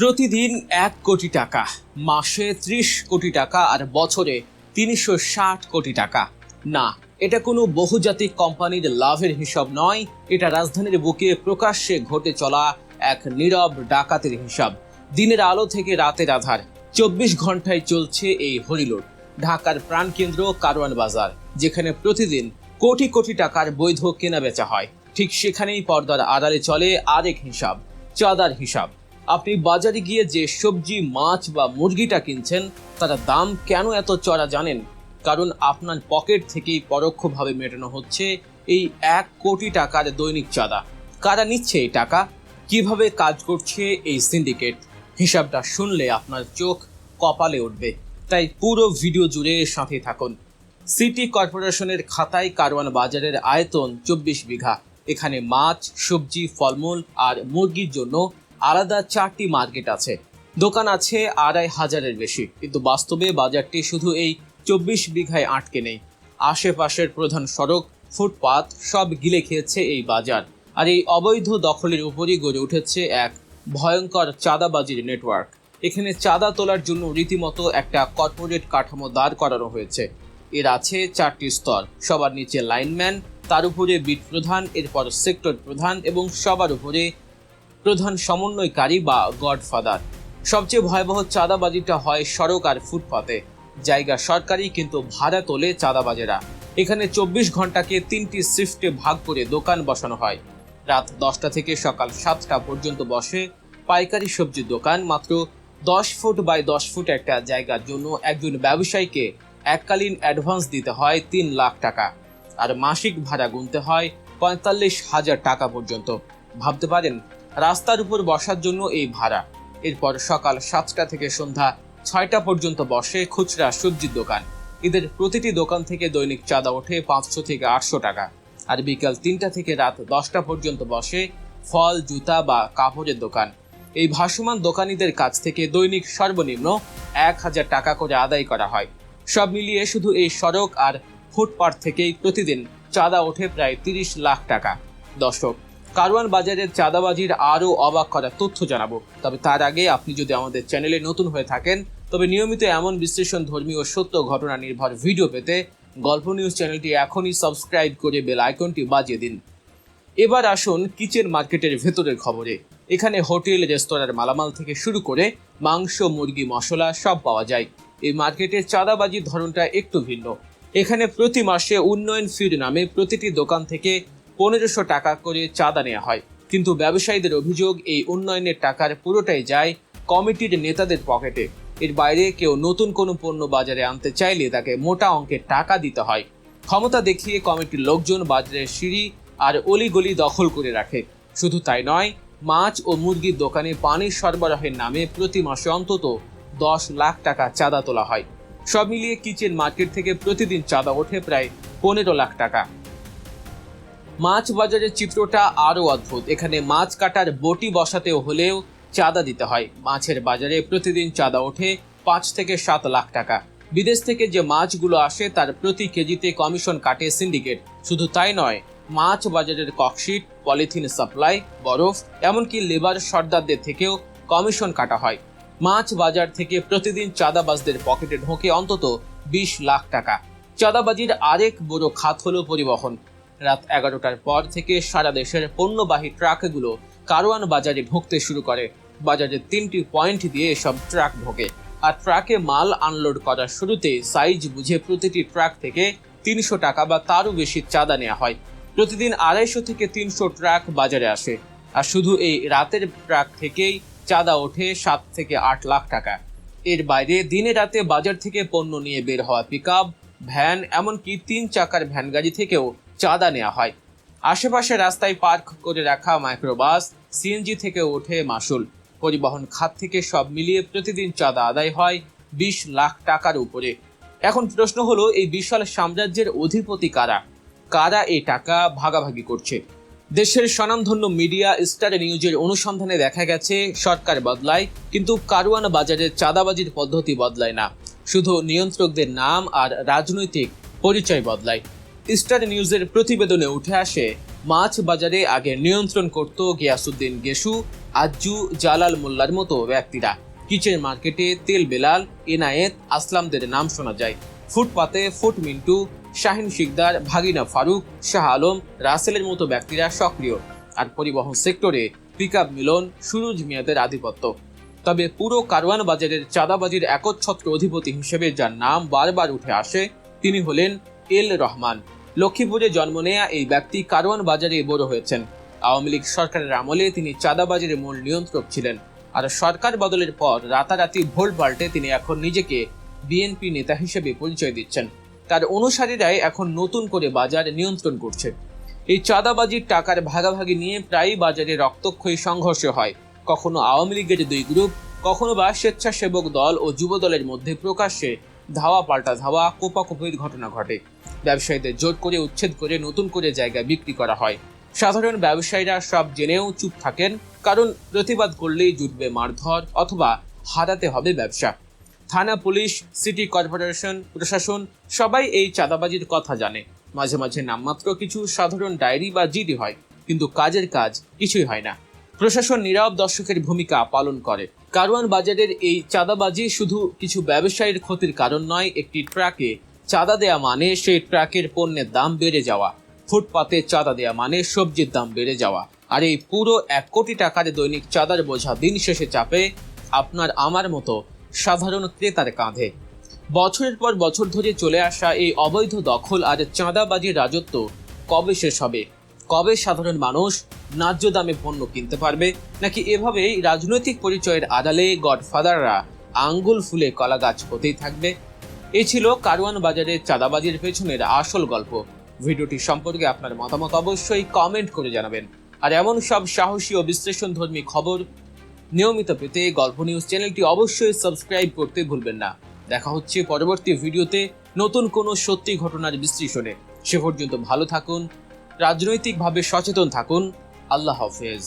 প্রতিদিন 1 কোটি টাকা, মাসে 30 কোটি টাকা আর বছরে 360 কোটি টাকা। না, এটা কোনো বহুজাতিক কোম্পানির লাভের হিসাব নয়, এটা রাজধানীর বুকে প্রকাশ্যে ঘটে চলা এক নীরব ডাকাতির হিসাব। দিনের আলো থেকে রাতের আধার 24 ঘন্টায় চলছে এই হরিলুট। ঢাকার প্রাণকেন্দ্র কারওয়ান বাজার, যেখানে প্রতিদিন কোটি কোটি টাকার বৈধ কেনাবেচা হয়, ঠিক সেখানেই পর্দার আড়ালে চলে আরেক হিসাব, চাঁদার হিসাব। আপনি বাজারে গিয়ে যে সবজি, মাছ বা মুরগিটা কিনছেন, তার দাম কেন এত চড়া জানেন? কারণ আপনার পকেট থেকেই পরোক্ষভাবে মেটানো হচ্ছে এই 1 কোটি টাকার দৈনিক চাঁদা। কারা নিচ্ছে এই টাকা? কিভাবে কাজ করছে এই সিন্ডিকেট? হিসাবটা শুনলে আপনার চোখ কপালে উঠবে। তাই পুরো ভিডিও জুড়ে সাথে থাকুন। সিটি কর্পোরেশনের খাতায় কারওয়ান বাজারের আয়তন 24 বিঘা। এখানে মাছ, সবজি, ফলমূল আর মুরগির জন্য আলাদা 4টি মার্কেট আছে। দোকান আছে 2500-এর বেশি, কিন্তু বাস্তবে বাজারটি শুধু এই 24 বিঘায় আটকে নেই। আশেপাশের প্রধান সড়ক, ফুটপাত সব গিলে খেয়েছে এই বাজার। আর এই অবৈধ দখলের উপরই গড়ে উঠেছে এক ভয়ঙ্কর চাঁদাবাজির নেটওয়ার্ক। এখানে চাঁদা তোলার জন্য রীতিমতো একটা কর্পোরেট কাঠামো দাঁড় করানো হয়েছে। এর আছে 4টি স্তর, সবার নিচে লাইনম্যান, তার উপরে বিট প্রধান, এরপর সেক্টর প্রধান এবং সবার উপরে প্রধান সমন্বয়কারী বা গডফাদার। সবচেয়ে ভয়াবহ চাঁদাবাজিটা হয় সড়ক আর ফুটপাতে। জায়গা সরকারি, কিন্তু ভাড়া তোলে চাঁদাবাজেরা। এখানে 24 ঘন্টাকে 3টি শিফটে ভাগ করে দোকান বসানো হয়। রাত 10টা থেকে সকাল 7টা পর্যন্ত বসে পাইকারি সবজির দোকান। মাত্র 10 ফুট বাই 10 ফুট একটা জায়গার জন্য একজন ব্যবসায়ীকে এককালীন অ্যাডভান্স দিতে হয় 3 লাখ টাকা, আর মাসিক ভাড়া গুনতে হয় 45,000 টাকা পর্যন্ত। ভাবতে পারেন, রাস্তার উপর বসার জন্য এই ভাড়া। এরপর সকাল 7টা থেকে সন্ধ্যা 6টা পর্যন্ত বসে খুচরা সবজির দোকান। এদের প্রতিটি দোকান থেকে দৈনিক চাঁদা ওঠে 500 থেকে 800 টাকা। আর বিকাল 3টা থেকে রাত 10টা পর্যন্ত বসে ফল, জুতা বা কাপড়ের দোকান। এই ভাসমান দোকানিদের কাছ থেকে দৈনিক সর্বনিম্ন 1000 টাকা করে আদায় করা হয়। সব মিলিয়ে শুধু এই সড়ক আর ফুটপাত থেকেই প্রতিদিন চাঁদা ওঠে প্রায় 30 লাখ টাকা। দর্শক, কারওয়ান বাজারের চাঁদাবাজির আরও অবাক করা তথ্য জানাবো, তবে তার আগে আপনি যদি আমাদের চ্যানেলে নতুন হয়ে থাকেন, তবে নিয়মিত এমন বিশ্লেষণ ধর্মী ও সত্য ঘটনা নির্ভর ভিডিও পেতে গল্প নিউজ চ্যানেলটি এখনই সাবস্ক্রাইব করে বেল আইকনটি বাজিয়ে দিন। এবার আসুন কিচেন মার্কেটের ভেতরের খবরে। এখানে হোটেল, রেস্তোরাঁর মালামাল থেকে শুরু করে মাংস, মুরগি, মশলা সব পাওয়া যায়। এই মার্কেটের চাঁদাবাজির ধরনটা একটু ভিন্ন। এখানে প্রতি মাসে উন্নয়ন ফির নামে প্রতিটি দোকান থেকে 1500 টাকা করে চাঁদা নেওয়া হয়। কিন্তু ব্যবসায়ীদের অভিযোগ, এই উন্নয়নের টাকার পুরোটাই যায় কমিটির নেতাদের পকেটে। এর বাইরে কেউ নতুন কোনো পণ্য বাজারে আনতে চাইলে তাকে মোটা অঙ্কের টাকা দিতে হয়। ক্ষমতা দেখিয়ে কমিটির লোকজন বাজারের সিঁড়ি আর অলিগলি দখল করে রাখে। শুধু তাই নয়, মাছ ও মুরগির দোকানে পানির সরবরাহের নামে প্রতি মাসে অন্তত 10 লাখ টাকা চাঁদা তোলা হয়। সব মিলিয়ে কিচেন মার্কেট থেকে প্রতিদিন চাঁদা ওঠে প্রায় 15 লাখ টাকা। মাছ বাজারের চিত্রটা আরও অদ্ভুত। এখানে মাছ কাটার বটি বসাতে হলেও চাঁদা দিতে হয়। মাছের বাজারে প্রতিদিন চাঁদা ওঠে 5 থেকে 7 লাখ টাকা। বিদেশ থেকে যে মাছগুলো আসে তার প্রতি কেজিতে কমিশন কাটে সিন্ডিকেট। শুধু তাই নয়, মাছ বাজারের ককশিট, পলিথিন সাপ্লাই, বরফ, এমনকি লেবার সর্দারদের থেকেও কমিশন কাটা হয়। মাছ বাজার থেকে প্রতিদিন চাঁদাবাজদের পকেটে ঢোকে অন্তত 20 লাখ টাকা। চাঁদাবাজির আরেক বড় খাত হলো পরিবহন। রাত 11টার পর থেকে সারা দেশের পণ্যবাহী ট্রাকগুলো কারওয়ান বাজারে ঢুকতে শুরু করে। বাজারের 3টি পয়েন্ট দিয়ে সব ট্রাক ঢোকে, আর ট্রাকে মাল আনলোড করার শুরুতে সাইজ বুঝে প্রতিটি ট্রাক থেকে 300 টাকা বা তারও বেশি চাঁদা নেওয়া হয়। প্রতিদিন 250 থেকে 300 ট্রাক বাজারে আসে, আর শুধু এই রাতের ট্রাক থেকেই চাঁদা ওঠে 7 থেকে 8 লাখ টাকা। এর বাইরে দিনে রাতে বাজার থেকে পণ্য নিয়ে বের হওয়া পিকআপ, ভ্যান, এমনকি 3 চাকার ভ্যান গাড়ি থেকেও চাঁদা নেওয়া হয়। আশেপাশে রাস্তায় পার্ক করে রাখা মাইক্রোবাস, সিএনজি থেকে ওঠে মাসুল। পরিবহন খাত থেকে সব মিলিয়ে প্রতিদিন চাঁদা আদায় হয় 20 লাখ টাকার উপরে। এখন প্রশ্ন হলো, এই বিশাল সাম্রাজ্যের অধিপতি কারা? কারা এই টাকা ভাগাভাগি করছে? দেশের স্বনামধন্য মিডিয়া স্টার নিউজের অনুসন্ধানে দেখা গেছে, সরকার বদলায় কিন্তু কারওয়ান বাজারের চাঁদাবাজির পদ্ধতি বদলায় না। শুধু নিয়ন্ত্রকদের নাম আর রাজনৈতিক পরিচয় বদলায়। স্টার নিউজের প্রতিবেদনে উঠে আসে, মাছ বাজারে আগে নিয়ন্ত্রণ করত গিয়াসউদ্দিন গেসু, আজ্জু, জালাল মোল্লার মতো ব্যক্তিরা। কিচেন মার্কেটে তেল বেলাল, এনায়েত, আসলামদের নাম শোনা যায়। ফুটপাতে ফুট মিন্টু, শাহিন শিকদার, ভাগিনা ফারুক, শাহ আলম, রাসেলের মতো ব্যক্তিরা সক্রিয়। আর পরিবহন সেক্টরে পিকআপ মিলন, সুরুজ মিয়াদের আধিপত্য। তবে পুরো কারওয়ান বাজারের চাঁদাবাজির একচ্ছত্র অধিপতি হিসেবে যার নাম বারবার উঠে আসে তিনি হলেন এল রহমান। লক্ষ্মীপুরে জন্ম নেয়া এই ব্যক্তি কারওয়ান বাজারে বড় হয়েছেন। আওয়ামী লীগ সরকারের আমলে তিনি চাঁদাবাজির মূল নিয়ন্ত্রক ছিলেন। আর সরকার বদলের পর রাতারাতি ভোল পাল্টে তিনি এখন নিজেকে বিএনপি নেতা হিসেবে পরিচয় দিচ্ছেন। তার অনুসারীরাই এখন নতুন করে বাজার নিয়ন্ত্রণ করছে। এই চাঁদাবাজির টাকার ভাগাভাগি নিয়ে প্রায়ই বাজারে রক্তক্ষয়ী সংঘর্ষ হয়। কখনো আওয়ামী লীগের দুই গ্রুপ, কখনো বা স্বেচ্ছাসেবক দল ও যুব দলের মধ্যে প্রকাশ্যে ধাওয়া পাল্টা ধাওয়া, কোপাকুপির ঘটনা ঘটে। ব্যবসায়ীদের জোর করে উচ্ছেদ করে নতুন করে জায়গা বিক্রি করা হয়। সাধারণ ব্যবসায়ীরা সব জেনেও চুপ থাকেন, কারণ প্রতিবাদ করলেই জুটবে মারধর অথবা হারাতে হবে ব্যবসা। থানা, পুলিশ, সিটি কর্পোরেশন, প্রশাসন সবাই এই চাঁদাবাজির কথা জানে। মাঝে মাঝে নামমাত্র কিছু সাধারণ ডায়েরি বা জিডি হয়, কিন্তু কাজের কাজ কিছুই হয় না। প্রশাসন নীরব দর্শকের ভূমিকা পালন করে। কারওয়ান বাজারের এই চাঁদাবাজি শুধু কিছু ব্যবসায়ীর ক্ষতির কারণ নয়। একটি ট্রাকে চাঁদা দেয়া মানে সেই ট্রাকের পণ্যের দাম বেড়ে যাওয়া, ফুটপাতে চাঁদা দেয়া মানে সবজির দাম বেড়ে যাওয়া। আর এই পুরো 1 কোটি টাকার দৈনিক চাঁদার বোঝা দিন শেষে চাপে আপনার আমার মতো সাধারণ ক্রেতার কাঁধে। বছরের পর বছর ধরে চলে আসা এই অবৈধ দখল আর চাঁদাবাজির রাজত্ব কবে শেষ হবে? কবে সাধারণ মানুষ ন্যায্য দামে পণ্য কিনতে পারবে? নাকি এভাবেই রাজনৈতিক পরিচয়ের আড়ালে গডফাদাররা আঙ্গুল ফুলে কলা গাছ হতেই থাকবে? এই ছিল কারওয়ান বাজারের চাঁদাবাজির পেছনের আসল গল্প। ভিডিওটি সম্পর্কে আপনার মতামত অবশ্যই কমেন্ট করে জানাবেন। আর এমন সব সাহসী ও বিশ্লেষণধর্মী খবর নিয়মিত পেতে গল্প নিউজ চ্যানেলটি অবশ্যই সাবস্ক্রাইব করতে ভুলবেন না। দেখা হচ্ছে পরবর্তী ভিডিওতে নতুন কোনো সত্যি ঘটনার বিশ্লেষণে। সে পর্যন্ত ভালো থাকুন, রাজনৈতিকভাবে সচেতন থাকুন। আল্লাহ হাফেজ।